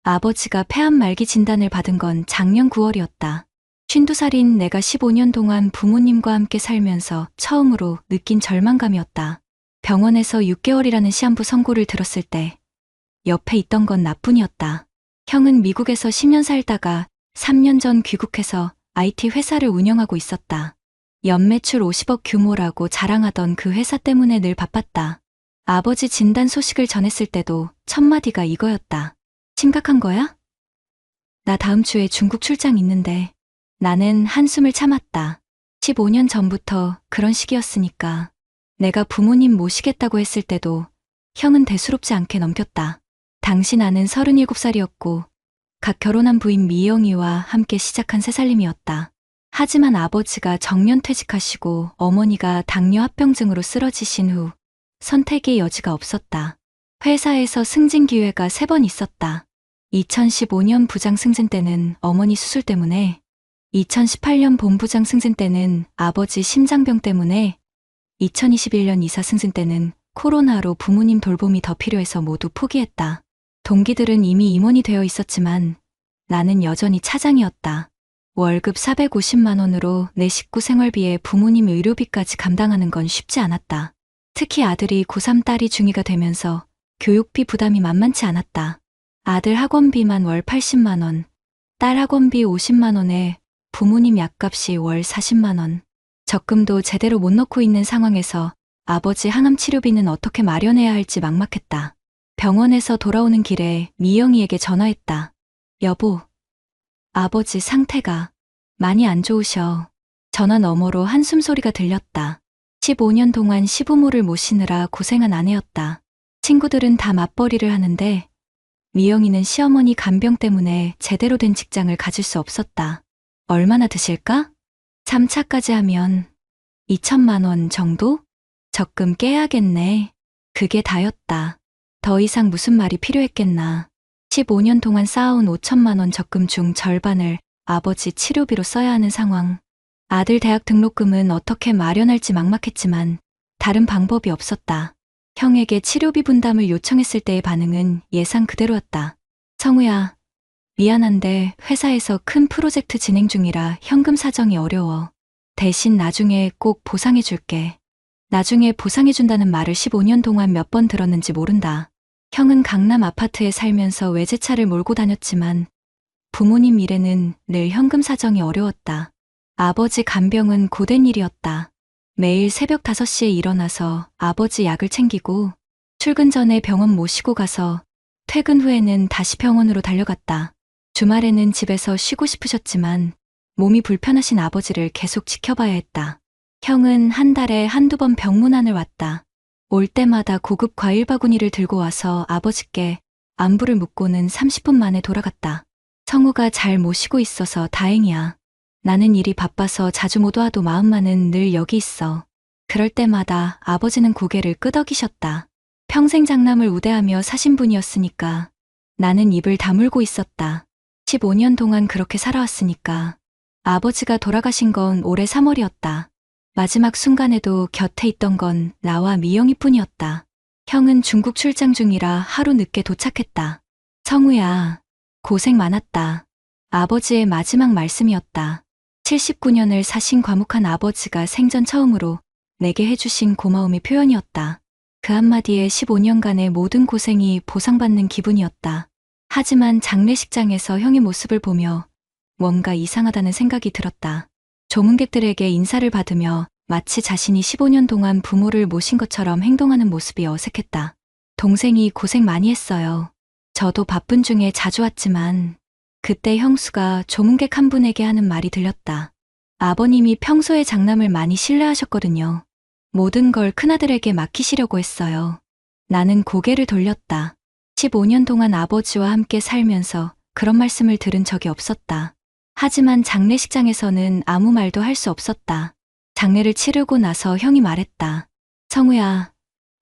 아버지가 폐암 말기 진단을 받은 건 작년 9월이었다. 52살인 내가 15년 동안 부모님과 함께 살면서 처음으로 느낀 절망감이었다. 병원에서 6개월이라는 시한부 선고를 들었을 때 옆에 있던 건 나뿐이었다. 형은 미국에서 10년 살다가 3년 전 귀국해서 IT 회사를 운영하고 있었다. 연매출 50억 규모라고 자랑하던 그 회사 때문에 늘 바빴다. 아버지 진단 소식을 전했을 때도 첫 마디가 이거였다. 심각한 거야? 나 다음 주에 중국 출장 있는데. 나는 한숨을 참았다. 15년 전부터 그런 시기였으니까. 내가 부모님 모시겠다고 했을 때도 형은 대수롭지 않게 넘겼다. 당시 나는 37살이었고 각 결혼한 부인 미영이와 함께 시작한 새살림이었다. 하지만 아버지가 정년 퇴직하시고 어머니가 당뇨 합병증으로 쓰러지신 후 선택의 여지가 없었다. 회사에서 승진 기회가 3번 있었다. 2015년 부장 승진 때는 어머니 수술 때문에, 2018년 본부장 승진 때는 아버지 심장병 때문에, 2021년 이사 승진 때는 코로나로 부모님 돌봄이 더 필요해서 모두 포기했다. 동기들은 이미 임원이 되어 있었지만 나는 여전히 차장이었다. 월급 450만 원으로 내 식구 생활비에 부모님 의료비까지 감당하는 건 쉽지 않았다. 특히 아들이 고3 딸이 중2가 되면서 교육비 부담이 만만치 않았다. 아들 학원비만 월 80만 원, 딸 학원비 50만 원에 부모님 약값이 월 40만 원. 적금도 제대로 못 넣고 있는 상황에서 아버지 항암 치료비는 어떻게 마련해야 할지 막막했다. 병원에서 돌아오는 길에 미영이에게 전화했다. 여보, 아버지 상태가 많이 안 좋으셔. 전화 너머로 한숨 소리가 들렸다. 15년 동안 시부모를 모시느라 고생한 아내였다. 친구들은 다 맞벌이를 하는데 미영이는 시어머니 간병 때문에 제대로 된 직장을 가질 수 없었다. 얼마나 드실까? 3차까지 하면 2천만 원 정도? 적금 깨야겠네. 그게 다였다. 더 이상 무슨 말이 필요했겠나. 15년 동안 쌓아온 5천만 원 적금 중 절반을 아버지 치료비로 써야 하는 상황. 아들 대학 등록금은 어떻게 마련할지 막막했지만 다른 방법이 없었다. 형에게 치료비 분담을 요청했을 때의 반응은 예상 그대로였다. 성우야, 미안한데 회사에서 큰 프로젝트 진행 중이라 현금 사정이 어려워. 대신 나중에 꼭 보상해줄게. 나중에 보상해준다는 말을 15년 동안 몇 번 들었는지 모른다. 형은 강남 아파트에 살면서 외제차를 몰고 다녔지만 부모님 미래는 늘 현금 사정이 어려웠다. 아버지 간병은 고된 일이었다. 매일 새벽 5시에 일어나서 아버지 약을 챙기고 출근 전에 병원 모시고 가서 퇴근 후에는 다시 병원으로 달려갔다. 주말에는 집에서 쉬고 싶으셨지만 몸이 불편하신 아버지를 계속 지켜봐야 했다. 형은 한 달에 한두 번 병문안을 왔다. 올 때마다 고급 과일 바구니를 들고 와서 아버지께 안부를 묻고는 30분 만에 돌아갔다. 성우가 잘 모시고 있어서 다행이야. 나는 일이 바빠서 자주 못 와도 마음만은 늘 여기 있어. 그럴 때마다 아버지는 고개를 끄덕이셨다. 평생 장남을 우대하며 사신 분이었으니까 나는 입을 다물고 있었다. 15년 동안 그렇게 살아왔으니까. 아버지가 돌아가신 건 올해 3월이었다. 마지막 순간에도 곁에 있던 건 나와 미영이 뿐이었다. 형은 중국 출장 중이라 하루 늦게 도착했다. 성우야, 고생 많았다. 아버지의 마지막 말씀이었다. 79년을 사신 과묵한 아버지가 생전 처음으로 내게 해주신 고마움의 표현이었다. 그 한마디에 15년간의 모든 고생이 보상받는 기분이었다. 하지만 장례식장에서 형의 모습을 보며 뭔가 이상하다는 생각이 들었다. 조문객들에게 인사를 받으며 마치 자신이 15년 동안 부모를 모신 것처럼 행동하는 모습이 어색했다. 동생이 고생 많이 했어요. 저도 바쁜 중에 자주 왔지만 그때 형수가 조문객 한 분에게 하는 말이 들렸다. 아버님이 평소에 장남을 많이 신뢰하셨거든요. 모든 걸 큰아들에게 맡기시려고 했어요. 나는 고개를 돌렸다. 15년 동안 아버지와 함께 살면서 그런 말씀을 들은 적이 없었다. 하지만 장례식장에서는 아무 말도 할 수 없었다. 장례를 치르고 나서 형이 말했다. 성우야,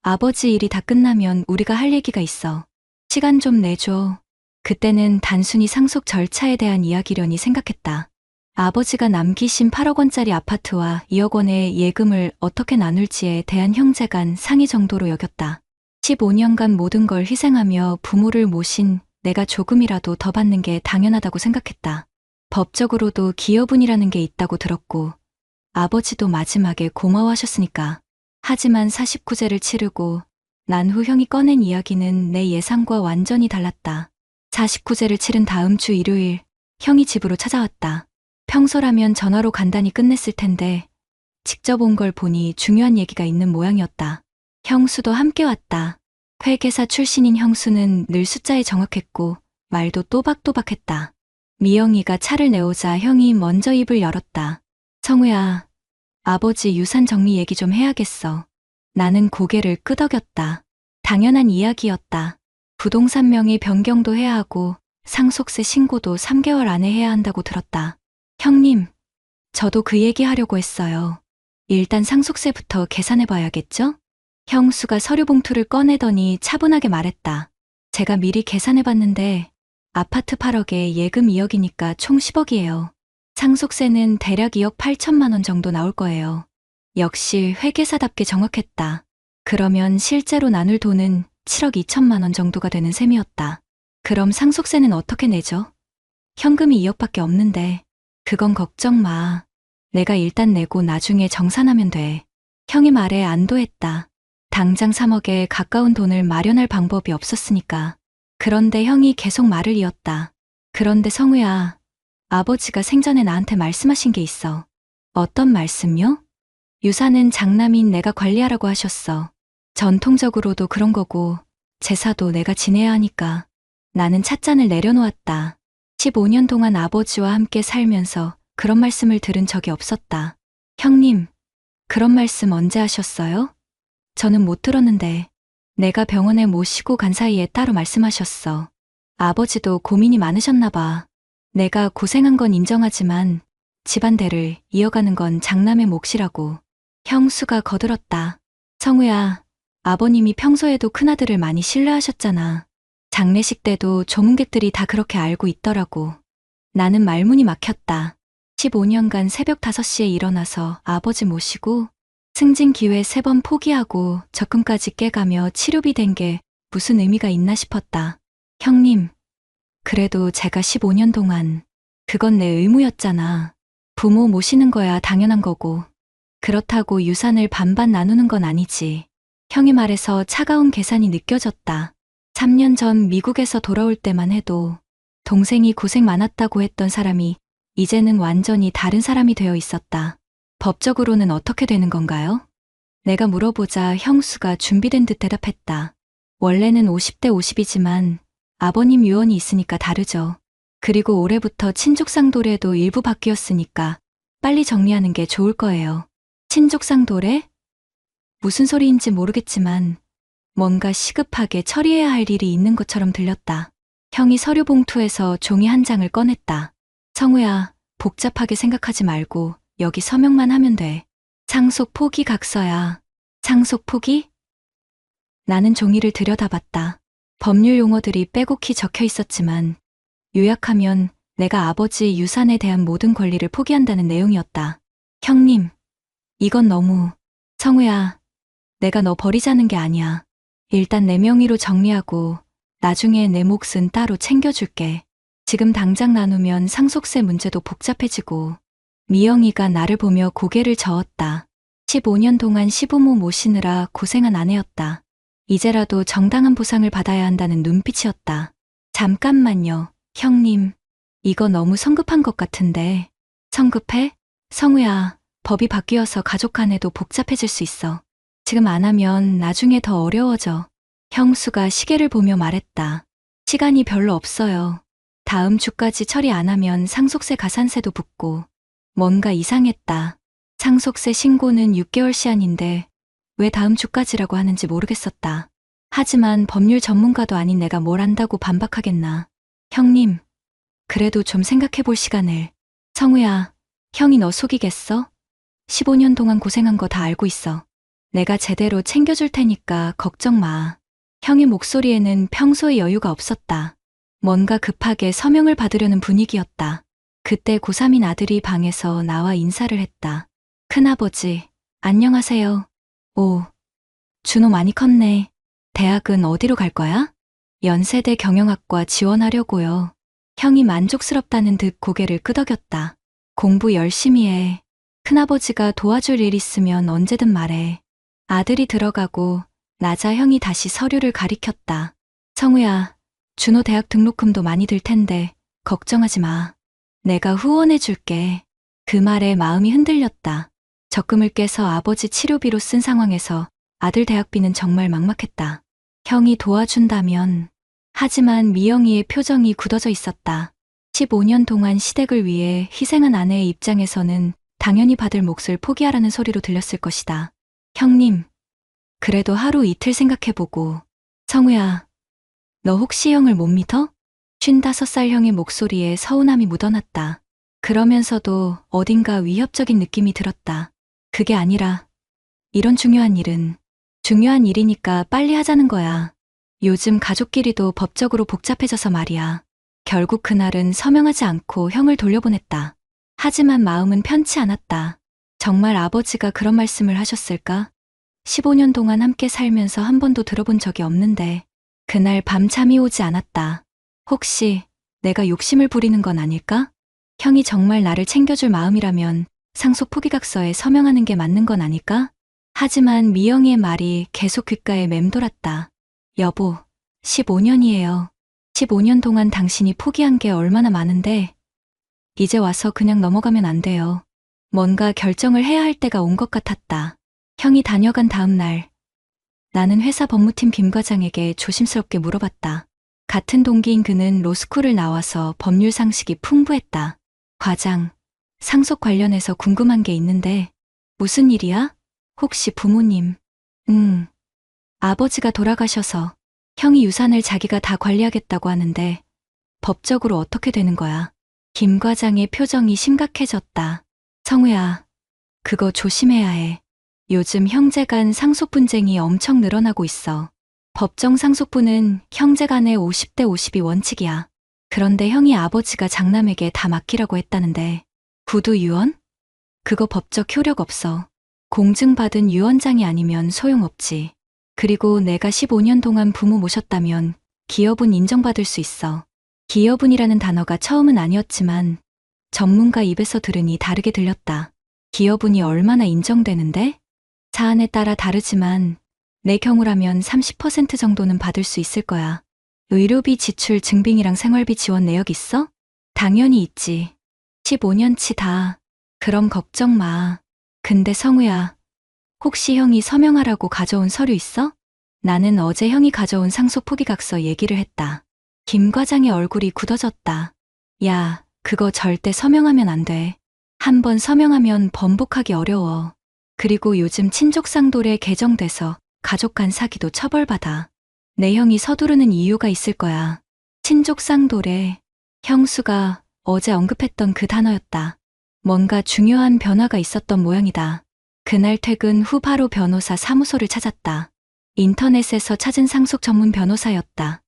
아버지 일이 다 끝나면 우리가 할 얘기가 있어. 시간 좀 내줘. 그때는 단순히 상속 절차에 대한 이야기려니 생각했다. 아버지가 남기신 8억 원짜리 아파트와 2억 원의 예금을 어떻게 나눌지에 대한 형제 간 상의 정도로 여겼다. 15년간 모든 걸 희생하며 부모를 모신 내가 조금이라도 더 받는 게 당연하다고 생각했다. 법적으로도 기여분이라는 게 있다고 들었고 아버지도 마지막에 고마워하셨으니까. 하지만 49제를 치르고 난 후 형이 꺼낸 이야기는 내 예상과 완전히 달랐다. 49제를 치른 다음 주 일요일 형이 집으로 찾아왔다. 평소라면 전화로 간단히 끝냈을 텐데 직접 온 걸 보니 중요한 얘기가 있는 모양이었다. 형수도 함께 왔다. 회계사 출신인 형수는 늘 숫자에 정확했고 말도 또박또박했다. 미영이가 차를 내오자 형이 먼저 입을 열었다. 성우야, 아버지 유산 정리 얘기 좀 해야겠어. 나는 고개를 끄덕였다. 당연한 이야기였다. 부동산 명의 변경도 해야 하고 상속세 신고도 3개월 안에 해야 한다고 들었다. 형님, 저도 그 얘기 하려고 했어요. 일단 상속세부터 계산해봐야겠죠? 형수가 서류 봉투를 꺼내더니 차분하게 말했다. 제가 미리 계산해봤는데 아파트 8억에 예금 2억이니까 총 10억이에요. 상속세는 대략 2억 8천만 원 정도 나올 거예요. 역시 회계사답게 정확했다. 그러면 실제로 나눌 돈은 7억 2천만 원 정도가 되는 셈이었다. 그럼 상속세는 어떻게 내죠? 현금이 2억밖에 없는데. 그건 걱정 마. 내가 일단 내고 나중에 정산하면 돼. 형이 말에 안도했다. 당장 3억에 가까운 돈을 마련할 방법이 없었으니까. 그런데 형이 계속 말을 이었다. 그런데 성우야, 아버지가 생전에 나한테 말씀하신 게 있어. 어떤 말씀요? 유산은 장남인 내가 관리하라고 하셨어. 전통적으로도 그런 거고 제사도 내가 지내야 하니까. 나는 찻잔을 내려놓았다. 15년 동안 아버지와 함께 살면서 그런 말씀을 들은 적이 없었다. 형님, 그런 말씀 언제 하셨어요? 저는 못 들었는데 내가 병원에 모시고 간 사이에 따로 말씀하셨어. 아버지도 고민이 많으셨나 봐. 내가 고생한 건 인정하지만 집안대를 이어가는 건 장남의 몫이라고. 형수가 거들었다. 성우야, 아버님이 평소에도 큰아들을 많이 신뢰하셨잖아. 장례식 때도 조문객들이 다 그렇게 알고 있더라고. 나는 말문이 막혔다. 15년간 새벽 5시에 일어나서 아버지 모시고 승진 기회 3번 포기하고 적금까지 깨가며 치료비 댄 게 무슨 의미가 있나 싶었다. 형님, 그래도 제가 15년 동안 그건 내 의무였잖아. 부모 모시는 거야 당연한 거고. 그렇다고 유산을 반반 나누는 건 아니지. 형이 말해서 차가운 계산이 느껴졌다. 3년 전 미국에서 돌아올 때만 해도 동생이 고생 많았다고 했던 사람이 이제는 완전히 다른 사람이 되어 있었다. 법적으로는 어떻게 되는 건가요? 내가 물어보자 형수가 준비된 듯 대답했다. 원래는 50대 50이지만 아버님 유언이 있으니까 다르죠. 그리고 올해부터 친족상도례도 일부 바뀌었으니까 빨리 정리하는 게 좋을 거예요. 친족상도례? 무슨 소리인지 모르겠지만 뭔가 시급하게 처리해야 할 일이 있는 것처럼 들렸다. 형이 서류 봉투에서 종이 한 장을 꺼냈다. 성우야, 복잡하게 생각하지 말고 여기 서명만 하면 돼. 상속 포기 각서야. 상속 포기? 나는 종이를 들여다봤다. 법률 용어들이 빼곡히 적혀 있었지만 요약하면 내가 아버지 유산에 대한 모든 권리를 포기한다는 내용이었다. 형님, 이건 너무... 성우야, 내가 너 버리자는 게 아니야. 일단 내 명의로 정리하고 나중에 내 몫은 따로 챙겨줄게. 지금 당장 나누면 상속세 문제도 복잡해지고. 미영이가 나를 보며 고개를 저었다. 15년 동안 시부모 모시느라 고생한 아내였다. 이제라도 정당한 보상을 받아야 한다는 눈빛이었다. 잠깐만요, 형님. 이거 너무 성급한 것 같은데. 성급해? 성우야, 법이 바뀌어서 가족 간에도 복잡해질 수 있어. 지금 안 하면 나중에 더 어려워져. 형수가 시계를 보며 말했다. 시간이 별로 없어요. 다음 주까지 처리 안 하면 상속세 가산세도 붙고. 뭔가 이상했다. 상속세 신고는 6개월 시한인데 왜 다음 주까지라고 하는지 모르겠었다. 하지만 법률 전문가도 아닌 내가 뭘 안다고 반박하겠나. 형님, 그래도 좀 생각해 볼 시간을. 성우야, 형이 너 속이겠어? 15년 동안 고생한 거 다 알고 있어. 내가 제대로 챙겨줄 테니까 걱정 마. 형의 목소리에는 평소의 여유가 없었다. 뭔가 급하게 서명을 받으려는 분위기였다. 그때 고3인 아들이 방에서 나와 인사를 했다. 큰아버지, 안녕하세요. 오, 준호 많이 컸네. 대학은 어디로 갈 거야? 연세대 경영학과 지원하려고요. 형이 만족스럽다는 듯 고개를 끄덕였다. 공부 열심히 해. 큰아버지가 도와줄 일 있으면 언제든 말해. 아들이 들어가고 나자 형이 다시 서류를 가리켰다. 성우야, 준호 대학 등록금도 많이 들 텐데 걱정하지 마. 내가 후원해 줄게. 그 말에 마음이 흔들렸다. 적금을 깨서 아버지 치료비로 쓴 상황에서 아들 대학비는 정말 막막했다. 형이 도와준다면. 하지만 미영이의 표정이 굳어져 있었다. 15년 동안 시댁을 위해 희생한 아내의 입장에서는 당연히 받을 몫을 포기하라는 소리로 들렸을 것이다. 형님, 그래도 하루 이틀 생각해보고. 성우야, 너 혹시 형을 못 믿어? 55살 형의 목소리에 서운함이 묻어났다. 그러면서도 어딘가 위협적인 느낌이 들었다. 그게 아니라 이런 중요한 일은 중요한 일이니까 빨리 하자는 거야. 요즘 가족끼리도 법적으로 복잡해져서 말이야. 결국 그날은 서명하지 않고 형을 돌려보냈다. 하지만 마음은 편치 않았다. 정말 아버지가 그런 말씀을 하셨을까? 15년 동안 함께 살면서 한 번도 들어본 적이 없는데 그날 밤 잠이 오지 않았다. 혹시 내가 욕심을 부리는 건 아닐까? 형이 정말 나를 챙겨줄 마음이라면 상속 포기각서에 서명하는 게 맞는 건 아닐까? 하지만 미영이의 말이 계속 귓가에 맴돌았다. 여보, 15년이에요. 15년 동안 당신이 포기한 게 얼마나 많은데 이제 와서 그냥 넘어가면 안 돼요. 뭔가 결정을 해야 할 때가 온 것 같았다. 형이 다녀간 다음 날 나는 회사 법무팀 김 과장에게 조심스럽게 물어봤다. 같은 동기인 그는 로스쿨을 나와서 법률 상식이 풍부했다. 과장, 상속 관련해서 궁금한 게 있는데 무슨 일이야? 혹시 부모님? 아버지가 돌아가셔서 형이 유산을 자기가 다 관리하겠다고 하는데 법적으로 어떻게 되는 거야? 김 과장의 표정이 심각해졌다. 성우야, 그거 조심해야 해. 요즘 형제 간 상속 분쟁이 엄청 늘어나고 있어. 법정 상속분은 형제 간의 50대 50이 원칙이야. 그런데 형이 아버지가 장남에게 다 맡기라고 했다는데 구두 유언? 그거 법적 효력 없어. 공증받은 유언장이 아니면 소용없지. 그리고 내가 15년 동안 부모 모셨다면 기여분 인정받을 수 있어. 기여분이라는 단어가 처음은 아니었지만 전문가 입에서 들으니 다르게 들렸다. 기여분이 얼마나 인정되는데? 사안에 따라 다르지만 내 경우라면 30% 정도는 받을 수 있을 거야. 의료비 지출 증빙이랑 생활비 지원 내역 있어? 당연히 있지. 15년치 다. 그럼 걱정 마. 근데 성우야, 혹시 형이 서명하라고 가져온 서류 있어? 나는 어제 형이 가져온 상속 포기각서 얘기를 했다. 김 과장의 얼굴이 굳어졌다. 야, 그거 절대 서명하면 안 돼. 한 번 서명하면 번복하기 어려워. 그리고 요즘 친족상도례 개정돼서 가족 간 사기도 처벌받아. 내 형이 서두르는 이유가 있을 거야. 친족상도례. 형수가 어제 언급했던 그 단어였다. 뭔가 중요한 변화가 있었던 모양이다. 그날 퇴근 후 바로 변호사 사무소를 찾았다. 인터넷에서 찾은 상속 전문 변호사였다.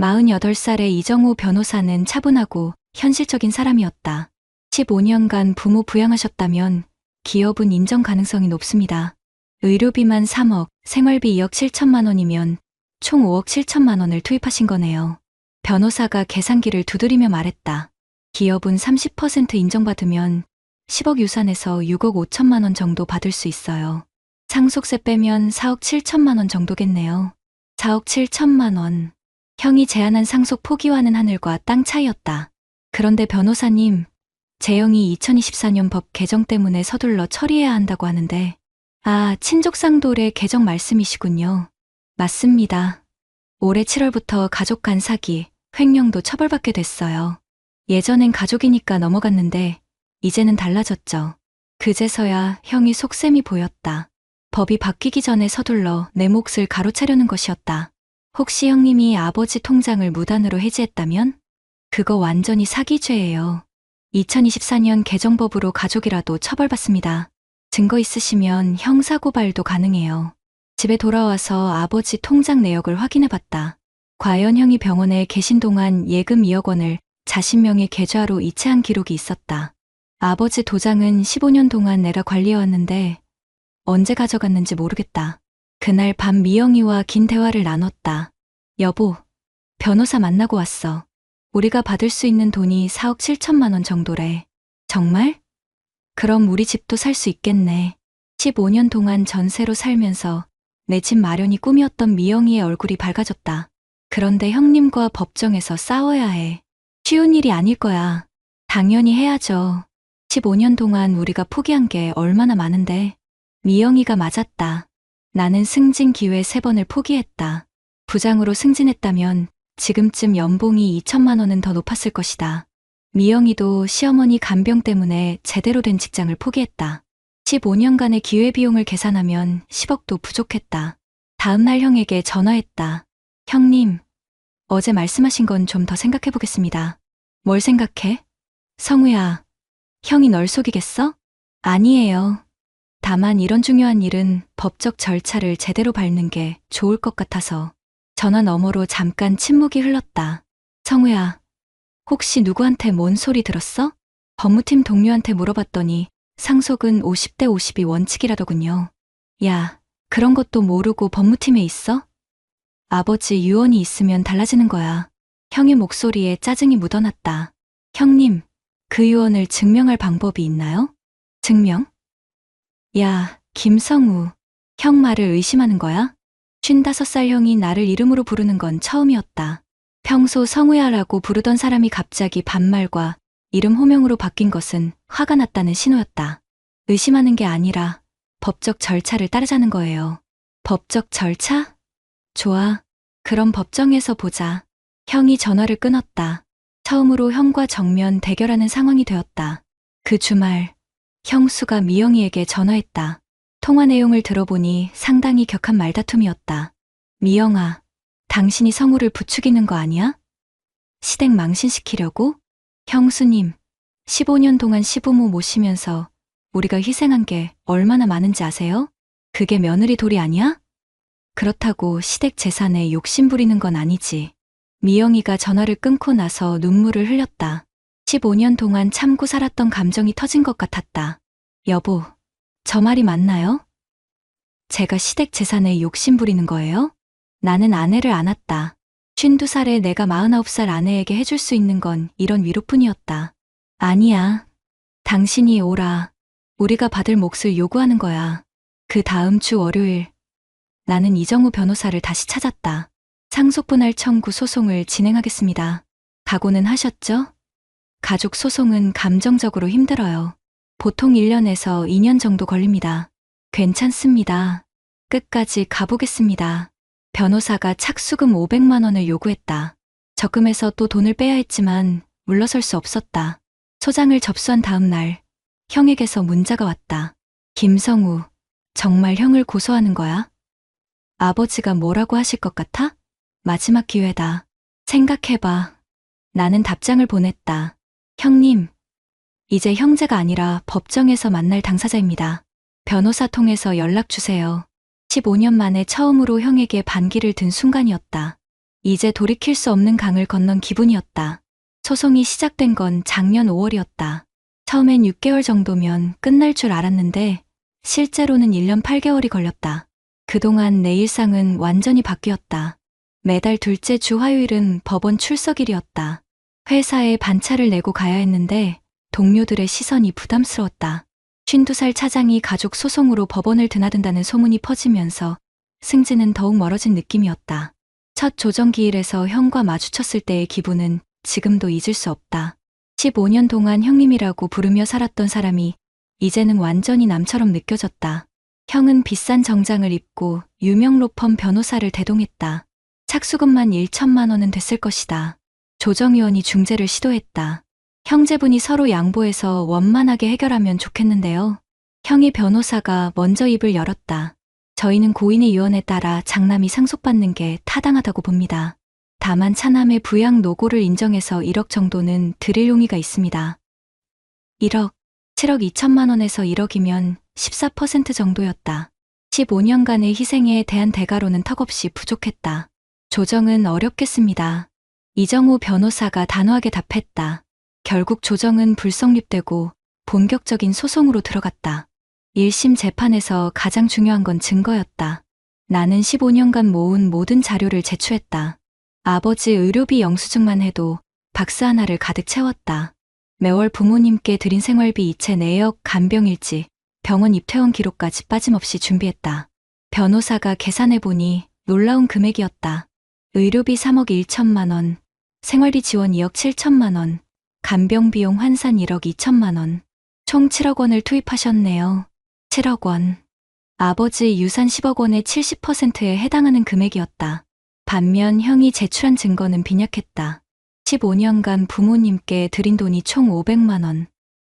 48살의 이정호 변호사는 차분하고 현실적인 사람이었다. 15년간 부모 부양하셨다면 기여분 인정 가능성이 높습니다. 의료비만 3억, 생활비 2억 7천만 원이면 총 5억 7천만 원을 투입하신 거네요. 변호사가 계산기를 두드리며 말했다. 기여분 30% 인정받으면 10억 유산에서 6억 5천만 원 정도 받을 수 있어요. 상속세 빼면 4억 7천만 원 정도겠네요. 4억 7천만 원. 형이 제안한 상속 포기와는 하늘과 땅 차이였다. 그런데 변호사님, 제 형이 2024년 법 개정 때문에 서둘러 처리해야 한다고 하는데, 아, 친족상도례 개정 말씀이시군요. 맞습니다. 올해 7월부터 가족 간 사기, 횡령도 처벌받게 됐어요. 예전엔 가족이니까 넘어갔는데 이제는 달라졌죠. 그제서야 형이 속셈이 보였다. 법이 바뀌기 전에 서둘러 내 몫을 가로채려는 것이었다. 혹시 형님이 아버지 통장을 무단으로 해지했다면? 그거 완전히 사기죄예요. 2024년 개정법으로 가족이라도 처벌받습니다. 증거 있으시면 형사고발도 가능해요. 집에 돌아와서 아버지 통장 내역을 확인해봤다. 과연 형이 병원에 계신 동안 예금 2억 원을 자신 명의 계좌로 이체한 기록이 있었다. 아버지 도장은 15년 동안 내가 관리해왔는데 언제 가져갔는지 모르겠다. 그날 밤 미영이와 긴 대화를 나눴다. 여보, 변호사 만나고 왔어. 우리가 받을 수 있는 돈이 4억 7천만 원 정도래. 정말? 그럼 우리 집도 살 수 있겠네. 15년 동안 전세로 살면서 내 집 마련이 꿈이었던 미영이의 얼굴이 밝아졌다. 그런데 형님과 법정에서 싸워야 해. 쉬운 일이 아닐 거야. 당연히 해야죠. 15년 동안 우리가 포기한 게 얼마나 많은데. 미영이가 맞았다. 나는 승진 기회 3번을 포기했다. 부장으로 승진했다면 지금쯤 연봉이 2천만 원은 더 높았을 것이다. 미영이도 시어머니 간병 때문에 제대로 된 직장을 포기했다. 15년간의 기회비용을 계산하면 10억도 부족했다. 다음날 형에게 전화했다. 형님, 어제 말씀하신 건 좀 더 생각해 보겠습니다. 뭘 생각해? 성우야, 형이 널 속이겠어? 아니에요. 다만 이런 중요한 일은 법적 절차를 제대로 밟는 게 좋을 것 같아서. 전화 너머로 잠깐 침묵이 흘렀다. 성우야, 혹시 누구한테 뭔 소리 들었어? 법무팀 동료한테 물어봤더니 상속은 50대 50이 원칙이라더군요. 야, 그런 것도 모르고 법무팀에 있어? 아버지 유언이 있으면 달라지는 거야. 형의 목소리에 짜증이 묻어났다. 형님, 그 유언을 증명할 방법이 있나요? 증명? 야, 김성우, 형 말을 의심하는 거야? 55살 형이 나를 이름으로 부르는 건 처음이었다. 평소 성우야라고 부르던 사람이 갑자기 반말과 이름 호명으로 바뀐 것은 화가 났다는 신호였다. 의심하는 게 아니라 법적 절차를 따르자는 거예요. 법적 절차? 좋아. 그럼 법정에서 보자. 형이 전화를 끊었다. 처음으로 형과 정면 대결하는 상황이 되었다. 그 주말, 형수가 미영이에게 전화했다. 통화 내용을 들어보니 상당히 격한 말다툼이었다. 미영아, 당신이 성우를 부추기는 거 아니야? 시댁 망신시키려고? 형수님, 15년 동안 시부모 모시면서 우리가 희생한 게 얼마나 많은지 아세요? 그게 며느리 도리 아니야? 그렇다고 시댁 재산에 욕심 부리는 건 아니지. 미영이가 전화를 끊고 나서 눈물을 흘렸다. 15년 동안 참고 살았던 감정이 터진 것 같았다. 여보, 저 말이 맞나요? 제가 시댁 재산에 욕심 부리는 거예요? 나는 아내를 안았다. 52살에 내가 49살 아내에게 해줄 수 있는 건 이런 위로뿐이었다. 아니야. 당신이 오라. 우리가 받을 몫을 요구하는 거야. 그 다음 주 월요일, 나는 이정우 변호사를 다시 찾았다. 상속분할 청구 소송을 진행하겠습니다. 각오는 하셨죠? 가족 소송은 감정적으로 힘들어요. 보통 1년에서 2년 정도 걸립니다. 괜찮습니다. 끝까지 가보겠습니다. 변호사가 착수금 500만 원을 요구했다. 적금에서 또 돈을 빼야 했지만 물러설 수 없었다. 소장을 접수한 다음 날, 형에게서 문자가 왔다. 김성우, 정말 형을 고소하는 거야? 아버지가 뭐라고 하실 것 같아? 마지막 기회다. 생각해봐. 나는 답장을 보냈다. 형님, 이제 형제가 아니라 법정에서 만날 당사자입니다. 변호사 통해서 연락 주세요. 15년 만에 처음으로 형에게 반기를 든 순간이었다. 이제 돌이킬 수 없는 강을 건넌 기분이었다. 소송이 시작된 건 작년 5월이었다. 처음엔 6개월 정도면 끝날 줄 알았는데 실제로는 1년 8개월이 걸렸다. 그동안 내 일상은 완전히 바뀌었다. 매달 둘째 주 화요일은 법원 출석일이었다. 회사에 반차를 내고 가야 했는데 동료들의 시선이 부담스러웠다. 52살 차장이 가족 소송으로 법원을 드나든다는 소문이 퍼지면서 승진은 더욱 멀어진 느낌이었다. 첫 조정기일에서 형과 마주쳤을 때의 기분은 지금도 잊을 수 없다. 15년 동안 형님이라고 부르며 살았던 사람이 이제는 완전히 남처럼 느껴졌다. 형은 비싼 정장을 입고 유명 로펌 변호사를 대동했다. 착수금만 1천만 원은 됐을 것이다. 조정위원이 중재를 시도했다. 형제분이 서로 양보해서 원만하게 해결하면 좋겠는데요. 형이 변호사가 먼저 입을 열었다. 저희는 고인의 유언에 따라 장남이 상속받는 게 타당하다고 봅니다. 다만 차남의 부양 노고를 인정해서 1억 정도는 드릴 용의가 있습니다. 1억, 7억 2천만 원에서 1억이면 14% 정도였다. 15년간의 희생에 대한 대가로는 턱없이 부족했다. 조정은 어렵겠습니다. 이정우 변호사가 단호하게 답했다. 결국 조정은 불성립되고 본격적인 소송으로 들어갔다. 1심 재판에서 가장 중요한 건 증거였다. 나는 15년간 모은 모든 자료를 제출했다. 아버지 의료비 영수증만 해도 박스 하나를 가득 채웠다. 매월 부모님께 드린 생활비 이체 내역, 간병일지, 병원 입퇴원 기록까지 빠짐없이 준비했다. 변호사가 계산해보니 놀라운 금액이었다. 의료비 3억 1천만 원, 생활비 지원 2억 7천만 원, 간병비용 환산 1억 2천만 원, 총 7억 원을 투입하셨네요. 7억 원. 아버지 유산 10억 원의 70%에 해당하는 금액이었다. 반면 형이 제출한 증거는 빈약했다. 15년간 부모님께 드린 돈이 총 500만 원.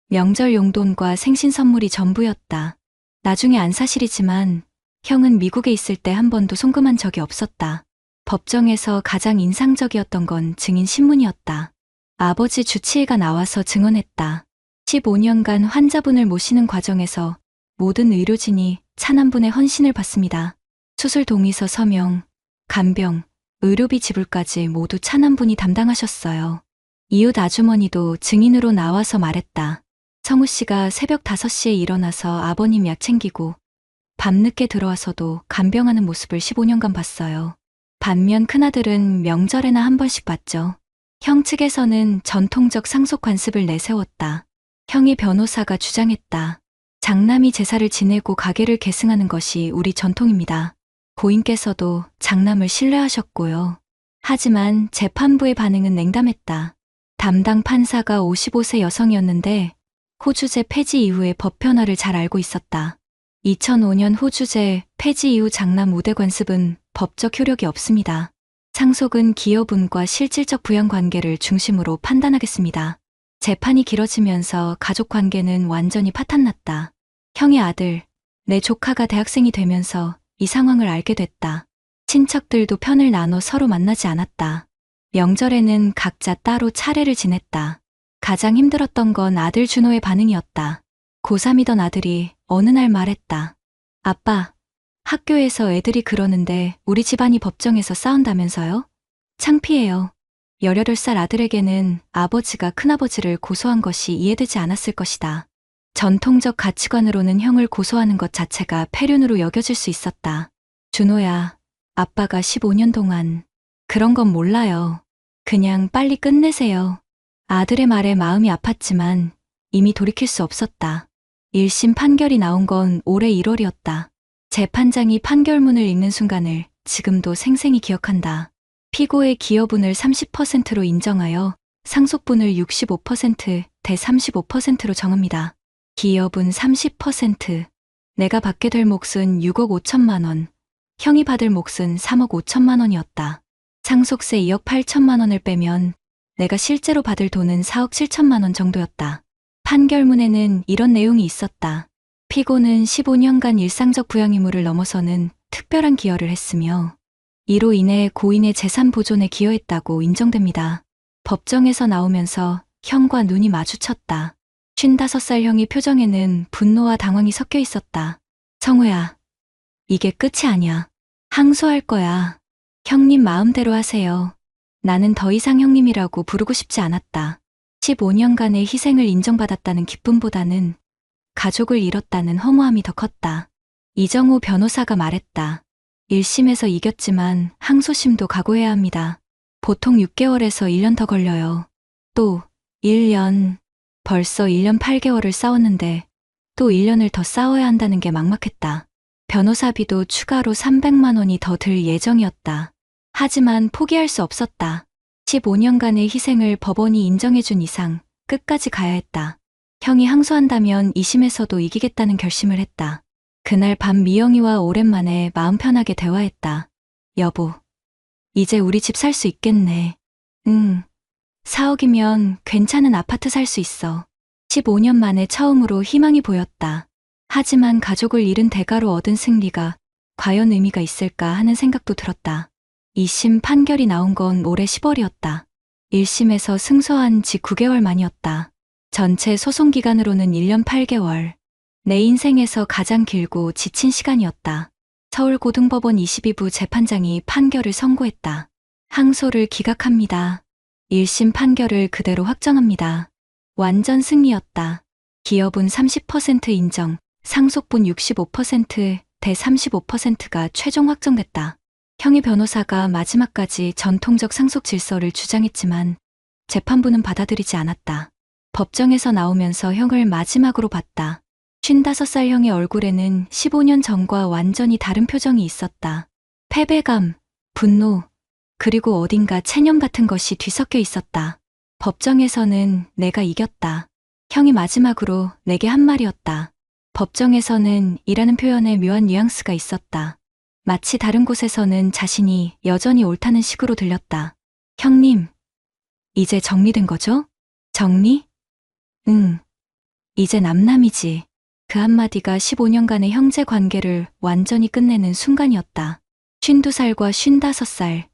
명절 용돈과 생신 선물이 전부였다. 나중에 안 사실이지만 형은 미국에 있을 때 한 번도 송금한 적이 없었다. 법정에서 가장 인상적이었던 건 증인 신문이었다. 아버지 주치의가 나와서 증언했다. 15년간 환자분을 모시는 과정에서 모든 의료진이 차남분의 헌신을 받습니다. 수술 동의서 서명, 간병, 의료비 지불까지 모두 차남분이 담당하셨어요. 이웃 아주머니도 증인으로 나와서 말했다. 성우 씨가 새벽 5시에 일어나서 아버님 약 챙기고 밤늦게 들어와서도 간병하는 모습을 15년간 봤어요. 반면 큰아들은 명절에나 한 번씩 봤죠. 형 측에서는 전통적 상속 관습을 내세웠다. 형이 변호사가 주장했다. 장남이 제사를 지내고 가게를 계승하는 것이 우리 전통입니다. 고인께서도 장남을 신뢰하셨고요. 하지만 재판부의 반응은 냉담했다. 담당 판사가 55세 여성이었는데 호주제 폐지 이후의 법 변화를 잘 알고 있었다. 2005년 호주제 폐지 이후 장남 우대 관습은 법적 효력이 없습니다. 상속은 기여분과 실질적 부양 관계를 중심으로 판단하겠습니다. 재판이 길어지면서 가족 관계는 완전히 파탄났다. 형의 아들, 내 조카가 대학생이 되면서 이 상황을 알게 됐다. 친척들도 편을 나눠 서로 만나지 않았다. 명절에는 각자 따로 차례를 지냈다. 가장 힘들었던 건 아들 준호의 반응이었다. 고3이던 아들이 어느 날 말했다. 아빠, 학교에서 애들이 그러는데 우리 집안이 법정에서 싸운다면서요? 창피해요. 18살 아들에게는 아버지가 큰아버지를 고소한 것이 이해되지 않았을 것이다. 전통적 가치관으로는 형을 고소하는 것 자체가 폐륜으로 여겨질 수 있었다. 준호야, 아빠가 15년 동안 그런 건 몰라요. 그냥 빨리 끝내세요. 아들의 말에 마음이 아팠지만 이미 돌이킬 수 없었다. 1심 판결이 나온 건 올해 1월이었다. 재판장이 판결문을 읽는 순간을 지금도 생생히 기억한다. 피고의 기여분을 30%로 인정하여 상속분을 65% 대 35%로 정합니다. 기여분 30%. 내가 받게 될 몫은 6억 5천만 원, 형이 받을 몫은 3억 5천만 원이었다. 상속세 2억 8천만 원을 빼면 내가 실제로 받을 돈은 4억 7천만 원 정도였다. 판결문에는 이런 내용이 있었다. 피고는 15년간 일상적 부양 의무를 넘어서는 특별한 기여를 했으며 이로 인해 고인의 재산 보존에 기여했다고 인정됩니다. 법정에서 나오면서 형과 눈이 마주쳤다. 55살 형의 표정에는 분노와 당황이 섞여 있었다. 성우야, 이게 끝이 아니야. 항소할 거야. 형님 마음대로 하세요. 나는 더 이상 형님이라고 부르고 싶지 않았다. 15년간의 희생을 인정받았다는 기쁨보다는 가족을 잃었다는 허무함이 더 컸다. 이정우 변호사가 말했다. 1심에서 이겼지만 항소심도 각오해야 합니다. 보통 6개월에서 1년 더 걸려요. 또 1년, 벌써 1년 8개월을 싸웠는데 또 1년을 더 싸워야 한다는 게 막막했다. 변호사비도 추가로 300만 원이 더 들 예정이었다. 하지만 포기할 수 없었다. 15년간의 희생을 법원이 인정해준 이상 끝까지 가야 했다. 형이 항소한다면 2심에서도 이기겠다는 결심을 했다. 그날 밤 미영이와 오랜만에 마음 편하게 대화했다. 여보, 이제 우리 집 살 수 있겠네. 응, 4억이면 괜찮은 아파트 살 수 있어. 15년 만에 처음으로 희망이 보였다. 하지만 가족을 잃은 대가로 얻은 승리가 과연 의미가 있을까 하는 생각도 들었다. 2심 판결이 나온 건 올해 10월이었다. 1심에서 승소한 지 9개월 만이었다. 전체 소송 기간으로는 1년 8개월. 내 인생에서 가장 길고 지친 시간이었다. 서울고등법원 22부 재판장이 판결을 선고했다. 항소를 기각합니다. 1심 판결을 그대로 확정합니다. 완전 승리였다. 기여분 30% 인정, 상속분 65% 대 35%가 최종 확정됐다. 형의 변호사가 마지막까지 전통적 상속 질서를 주장했지만 재판부는 받아들이지 않았다. 법정에서 나오면서 형을 마지막으로 봤다. 55살 형의 얼굴에는 15년 전과 완전히 다른 표정이 있었다. 패배감, 분노, 그리고 어딘가 체념 같은 것이 뒤섞여 있었다. 법정에서는 내가 이겼다. 형이 마지막으로 내게 한 말이었다. 법정에서는 이라는 표현에 묘한 뉘앙스가 있었다. 마치 다른 곳에서는 자신이 여전히 옳다는 식으로 들렸다. 형님, 이제 정리된 거죠? 정리? 응, 이제 남남이지. 그 한마디가 15년간의 형제 관계를 완전히 끝내는 순간이었다. 52살과 55살.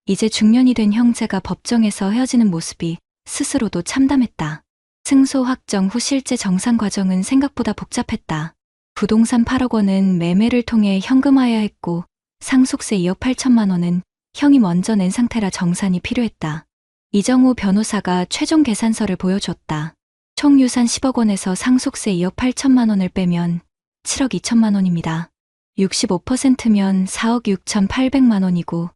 이제 중년이 된 형제가 법정에서 헤어지는 모습이 스스로도 참담했다. 승소 확정 후 실제 정산 과정은 생각보다 복잡했다. 부동산 8억 원은 매매를 통해 현금화해야 했고 상속세 2억 8천만 원은 형이 먼저 낸 상태라 정산이 필요했다. 이정호 변호사가 최종 계산서를 보여줬다. 총 유산 10억 원에서 상속세 2억 8천만 원을 빼면 7억 2천만 원입니다. 65%면 4억 6천8백만 원이고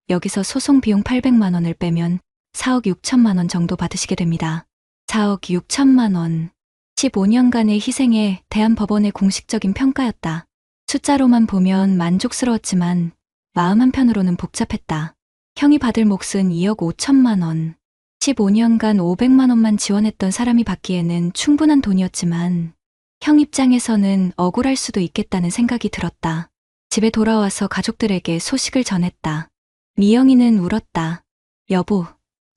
여기서 소송 비용 800만 원을 빼면 4억 6천만 원 정도 받으시게 됩니다. 4억 6천만 원. 15년간의 희생에 대한 법원의 공식적인 평가였다. 숫자로만 보면 만족스러웠지만 마음 한편으로는 복잡했다. 형이 받을 몫은 2억 5천만 원. 15년간 500만 원만 지원했던 사람이 받기에는 충분한 돈이었지만 형 입장에서는 억울할 수도 있겠다는 생각이 들었다. 집에 돌아와서 가족들에게 소식을 전했다. 미영이는 울었다. 여보,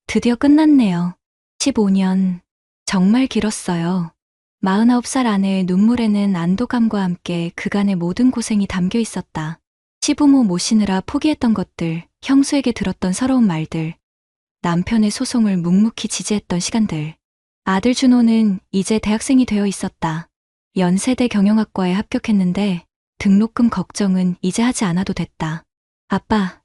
드디어 끝났네요. 15년. 정말 길었어요. 49살 아내의 눈물에는 안도감과 함께 그간의 모든 고생이 담겨 있었다. 시부모 모시느라 포기했던 것들, 형수에게 들었던 서러운 말들, 남편의 소송을 묵묵히 지지했던 시간들. 아들 준호는 이제 대학생이 되어 있었다. 연세대 경영학과에 합격했는데 등록금 걱정은 이제 하지 않아도 됐다. 아빠,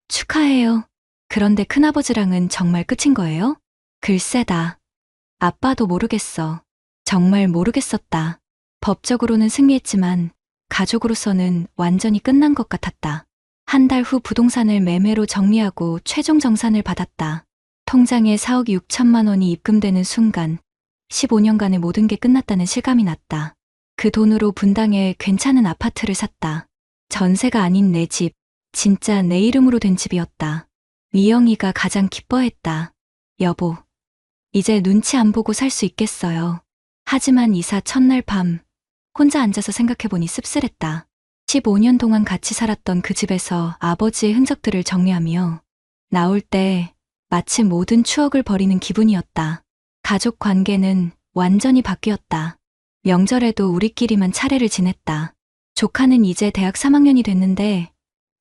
축하해요. 그런데 큰아버지랑은 정말 끝인 거예요? 글쎄다. 아빠도 모르겠어. 정말 모르겠었다. 법적으로는 승리했지만 가족으로서는 완전히 끝난 것 같았다. 한 달 후 부동산을 매매로 정리하고 최종 정산을 받았다. 통장에 4억 6천만 원이 입금되는 순간 15년간의 모든 게 끝났다는 실감이 났다. 그 돈으로 분당에 괜찮은 아파트를 샀다. 전세가 아닌 내 집, 진짜 내 이름으로 된 집이었다. 미영이가 가장 기뻐했다. 여보, 이제 눈치 안 보고 살 수 있겠어요. 하지만 이사 첫날 밤, 혼자 앉아서 생각해보니 씁쓸했다. 15년 동안 같이 살았던 그 집에서 아버지의 흔적들을 정리하며 나올 때 마치 모든 추억을 버리는 기분이었다. 가족 관계는 완전히 바뀌었다. 명절에도 우리끼리만 차례를 지냈다. 조카는 이제 대학 3학년이 됐는데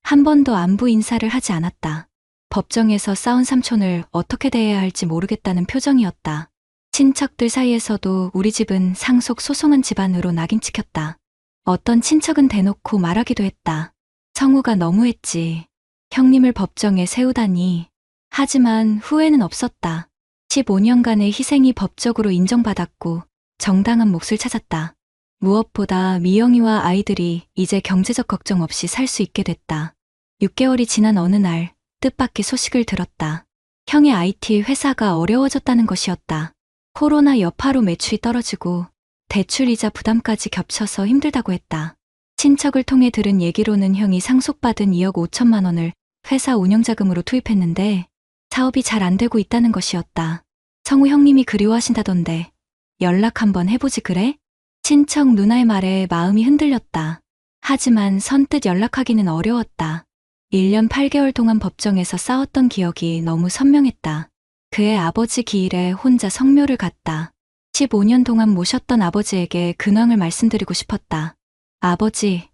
한 번도 안부 인사를 하지 않았다. 법정에서 싸운 삼촌을 어떻게 대해야 할지 모르겠다는 표정이었다. 친척들 사이에서도 우리 집은 상속 소송한 집안으로 낙인 찍혔다. 어떤 친척은 대놓고 말하기도 했다. 성우가 너무했지. 형님을 법정에 세우다니. 하지만 후회는 없었다. 15년간의 희생이 법적으로 인정받았고 정당한 몫을 찾았다. 무엇보다 미영이와 아이들이 이제 경제적 걱정 없이 살 수 있게 됐다. 6개월이 지난 어느 날 뜻밖의 소식을 들었다. 형의 IT 회사가 어려워졌다는 것이었다. 코로나 여파로 매출이 떨어지고 대출이자 부담까지 겹쳐서 힘들다고 했다. 친척을 통해 들은 얘기로는 형이 상속받은 2억 5천만 원을 회사 운영자금으로 투입했는데 사업이 잘 안 되고 있다는 것이었다. 성우 형님이 그리워하신다던데 연락 한번 해보지 그래? 친척 누나의 말에 마음이 흔들렸다. 하지만 선뜻 연락하기는 어려웠다. 1년 8개월 동안 법정에서 싸웠던 기억이 너무 선명했다. 그의 아버지 기일에 혼자 성묘를 갔다. 15년 동안 모셨던 아버지에게 근황을 말씀드리고 싶었다. 아버지,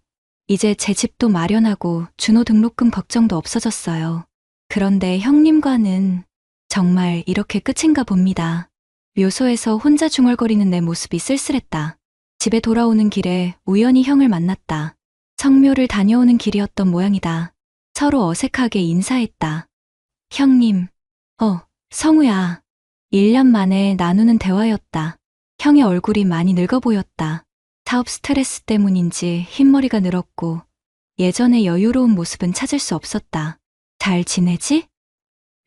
이제 제 집도 마련하고 준호 등록금 걱정도 없어졌어요. 그런데 형님과는 정말 이렇게 끝인가 봅니다. 묘소에서 혼자 중얼거리는 내 모습이 쓸쓸했다. 집에 돌아오는 길에 우연히 형을 만났다. 성묘를 다녀오는 길이었던 모양이다. 서로 어색하게 인사했다. 형님, 성우야. 1년 만에 나누는 대화였다. 형의 얼굴이 많이 늙어 보였다. 사업 스트레스 때문인지 흰머리가 늘었고 예전의 여유로운 모습은 찾을 수 없었다. 잘 지내지?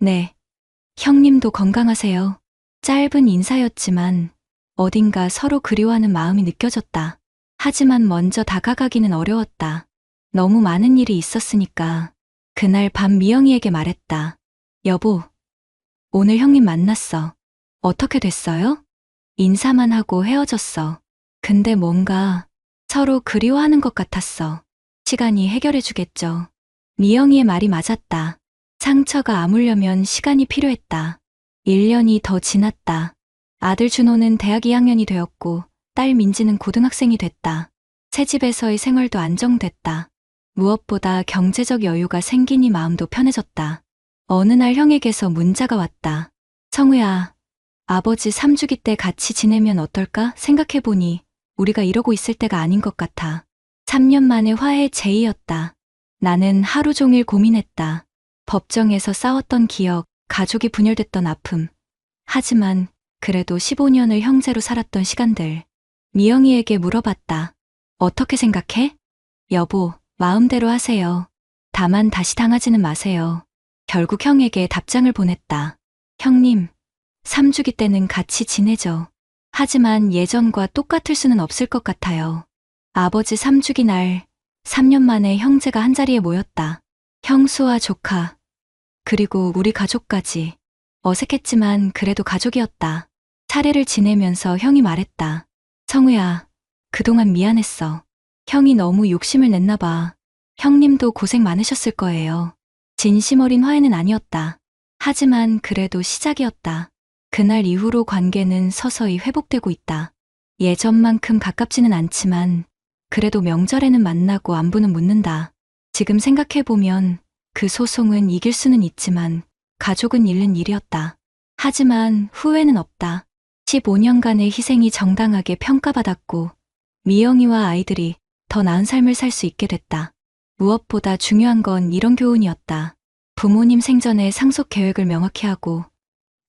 네. 형님도 건강하세요. 짧은 인사였지만 어딘가 서로 그리워하는 마음이 느껴졌다. 하지만 먼저 다가가기는 어려웠다. 너무 많은 일이 있었으니까. 그날 밤 미영이에게 말했다. 여보, 오늘 형님 만났어. 어떻게 됐어요? 인사만 하고 헤어졌어. 근데 뭔가 서로 그리워하는 것 같았어. 시간이 해결해 주겠죠. 미영이의 말이 맞았다. 상처가 아물려면 시간이 필요했다. 1년이 더 지났다. 아들 준호는 대학 2학년이 되었고 딸 민지는 고등학생이 됐다. 새 집에서의 생활도 안정됐다. 무엇보다 경제적 여유가 생기니 마음도 편해졌다. 어느 날 형에게서 문자가 왔다. 성우야, 아버지 3주기 때 같이 지내면 어떨까 생각해보니 우리가 이러고 있을 때가 아닌 것 같아. 3년 만에 화해 제의였다. 나는 하루 종일 고민했다. 법정에서 싸웠던 기억, 가족이 분열됐던 아픔. 하지만 그래도 15년을 형제로 살았던 시간들. 미영이에게 물어봤다. 어떻게 생각해? 여보, 마음대로 하세요. 다만 다시 당하지는 마세요. 결국 형에게 답장을 보냈다. 형님, 3주기 때는 같이 지내죠. 하지만 예전과 똑같을 수는 없을 것 같아요. 아버지 3주기 날 3년 만에 형제가 한자리에 모였다. 형수와 조카, 그리고 우리 가족까지. 어색했지만 그래도 가족이었다. 차례를 지내면서 형이 말했다. 성우야, 그동안 미안했어. 형이 너무 욕심을 냈나 봐. 형님도 고생 많으셨을 거예요. 진심 어린 화해는 아니었다. 하지만 그래도 시작이었다. 그날 이후로 관계는 서서히 회복되고 있다. 예전만큼 가깝지는 않지만 그래도 명절에는 만나고 안부는 묻는다. 지금 생각해보면 그 소송은 이길 수는 있지만 가족은 잃는 일이었다. 하지만 후회는 없다. 15년간의 희생이 정당하게 평가받았고 미영이와 아이들이 더 나은 삶을 살 수 있게 됐다. 무엇보다 중요한 건 이런 교훈이었다. 부모님 생전에 상속 계획을 명확히 하고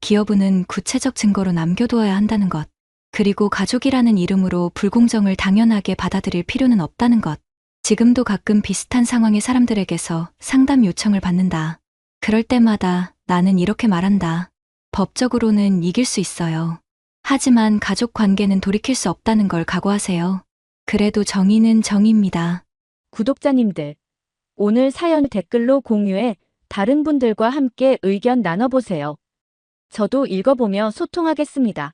기여부는 구체적 증거로 남겨두어야 한다는 것. 그리고 가족이라는 이름으로 불공정을 당연하게 받아들일 필요는 없다는 것. 지금도 가끔 비슷한 상황의 사람들에게서 상담 요청을 받는다. 그럴 때마다 나는 이렇게 말한다. 법적으로는 이길 수 있어요. 하지만 가족 관계는 돌이킬 수 없다는 걸 각오하세요. 그래도 정의는 정의입니다. 구독자님들, 오늘 사연 댓글로 공유해 다른 분들과 함께 의견 나눠보세요. 저도 읽어보며 소통하겠습니다.